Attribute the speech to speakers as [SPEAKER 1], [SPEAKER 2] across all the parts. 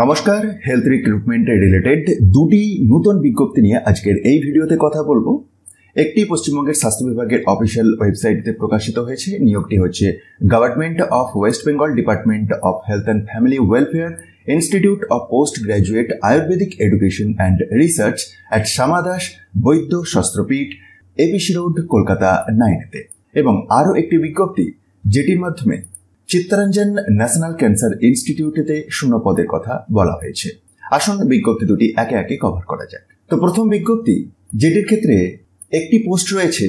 [SPEAKER 1] নমস্কার, health recruitment related দুটি নতুন বিজ্ঞপ্তি নিয়ে আজকের এই ভিডিওতে কথা বলবো। একটি পশ্চিমবঙ্গের স্বাস্থ্য বিভাগের অফিসিয়াল ওয়েবসাইটে প্রকাশিত হয়েছে। নিয়োগটি হচ্ছে government of West Bengal department of health and family welfare institute of postgraduate Ayurvedic education and research at Shyamadas Baidya Shastrapith, ABC road, Kolkata 9-তে। এবং আরও একটি বিজ্ঞপ্তি যেটির মাধ্যমে চিত্তরঞ্জন ন্যাশনাল ক্যান্সার ইনস্টিটিউটেতে শূন্য পদের কথা বলা হয়েছে। আসুন বিজ্ঞপ্তি দুটি একে একে কভার করা যাক। তো প্রথম বিজ্ঞপ্তি, যেটির ক্ষেত্রে একটি পোস্ট রয়েছে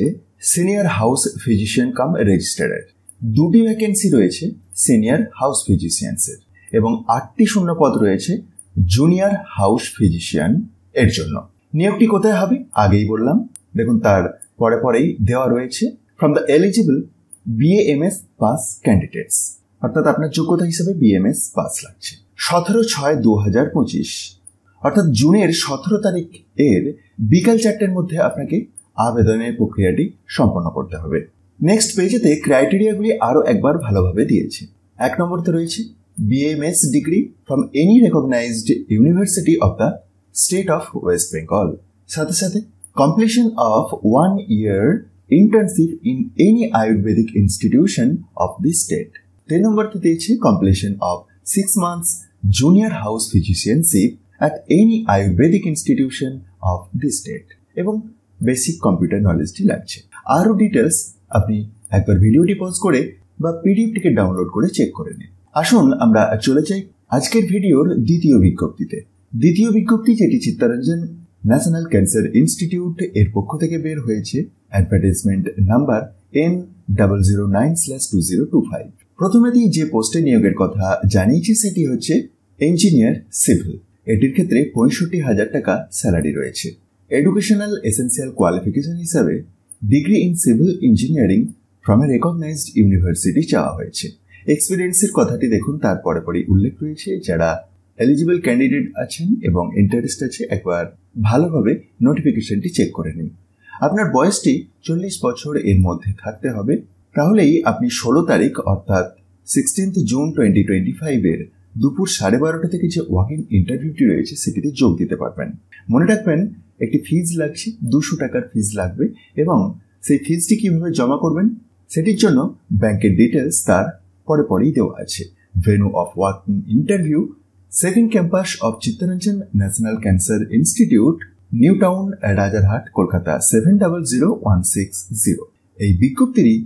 [SPEAKER 1] সিনিয়র হাউস ফিজিশিয়ান কাম রেজিস্ট্রারের, দুটি ভ্যাকেন্সি রয়েছে সিনিয়র হাউস ফিজিশিয়ানসের এবং 8টি শূন্য পদ রয়েছে জুনিয়র হাউস ফিজিশিয়ান এর জন্য। নিয়োগটি কোথায় হবে আগেই বললাম, দেখুন তার পরেই দেওয়া রয়েছে from the eligible BAMS pass candidates, অর্থাৎ আপনার যোগ্যতা হিসেবে BAMS পাস লাগছে। 17/6/2025 অর্থাৎ জুনের 17 তারিখ এর বিকাল 4টের মধ্যে আপনাকে আবেদনের প্রক্রিয়াটি সম্পন্ন করতে হবে। নেক্সট পেজেতে ক্রাইটেরিয়াগুলি আরও একবার ভালোভাবে দিয়েছে। 1 নম্বরতে রয়েছে BAMS degree from any recognized university of the state of West Bengal, সাথে সাথে completion of 1 year internship in any Ayurvedic institution of the state. 3 নম্বরতে দিয়েছে completion of 6 months junior house physicianship at any Ayurvedic institution of the state এবং basic computer নলেজটি লাগছে। আরও details আপনি একবার ভিডিওটি pause করে বা পিডিএফটিকে ডাউনলোড করে চেক করে নিন। আসুন আমরা চলে যাই আজকের ভিডিওর দ্বিতীয় বিজ্ঞপ্তিতে। দ্বিতীয় বিজ্ঞপ্তি যেটি চিত্তরঞ্জন ন্যাশনাল ক্যান্সার ইনস্টিটিউট এর পক্ষ থেকে বের হয়েছে, অ্যাডভার্টাইজমেন্ট নাম্বার N009/2025। প্রথমে যে পোস্টে নিয়োগের কথা জানিয়েছি সেটি হচ্ছে ইঞ্জিনিয়ার সিভিল। এটির ক্ষেত্রে 65,000 টাকা স্যালারি রয়েছে। এডুকেশনাল এসেন্সিয়াল কোয়ালিফিকেশন হিসাবে degree in civil engineering from a recognized university চাওয়া হয়েছে। এক্সপিরিয়েন্সের কথাটি দেখুন তার পরেই উল্লেখ রয়েছে। যারা এলিজিবল ক্যান্ডিডেট আছেন এবং ইন্টারেস্ট আছে একবার ভালোভাবে নোটিফিকেশনটি চেক করে নিন। আপনার বয়সটি 40 বছর এর মধ্যে থাকতে হবে, তাহলেই আপনি 16 তারিখ অর্থাৎ 16 জুন 2025 এর দুপুর 12:30 থেকে যে ওয়াক ইন ইন্টারভিউটি রয়েছে সেটিতে যোগ দিতে পারবেন। মনে রাখবেন একটি ফিজ লাগছে, 200 টাকার ফিজ লাগবে এবং সেই ফিজটি কিভাবে জমা করবেন সেটির জন্য ব্যাংকের ডিটেলস তার পরেই দেওয়া আছে। Venue of walk in interview second campus of Chittaranjan national cancer institute, new town, Rajarhat, Kolkata 700160। এই বিজ্ঞপ্তিরই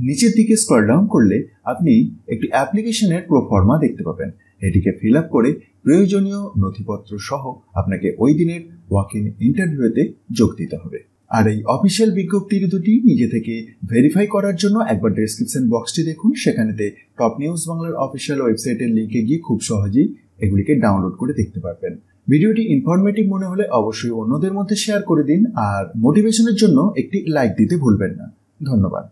[SPEAKER 1] নিচের দিকে স্ক্রল ডাউন করলে আপনি একটি অ্যাপ্লিকেশনের প্রোফর্মা দেখতে পাবেন। এটিকে ফিল আপ করে প্রয়োজনীয় নথিপত্র সহ আপনাকে ওই দিনের ওয়াক ইন ইন্টারভিউতে যোগ দিতে হবে। আর এই অফিসিয়াল বিজ্ঞপ্তির দুটি নিজে থেকে ভেরিফাই করার জন্য একবার ডেসক্রিপশন বক্সটি দেখুন, সেখানেতে টপ নিউজ বাংলার অফিসিয়াল ওয়েবসাইটের লিঙ্কে গিয়ে খুব সহজেই এগুলিকে ডাউনলোড করে দেখতে পারবেন। ভিডিওটি ইনফরমেটিভ মনে হলে অবশ্যই অন্যদের মধ্যে শেয়ার করে দিন আর মোটিভেশনের জন্য একটি লাইক দিতে ভুলবেন না। ধন্যবাদ।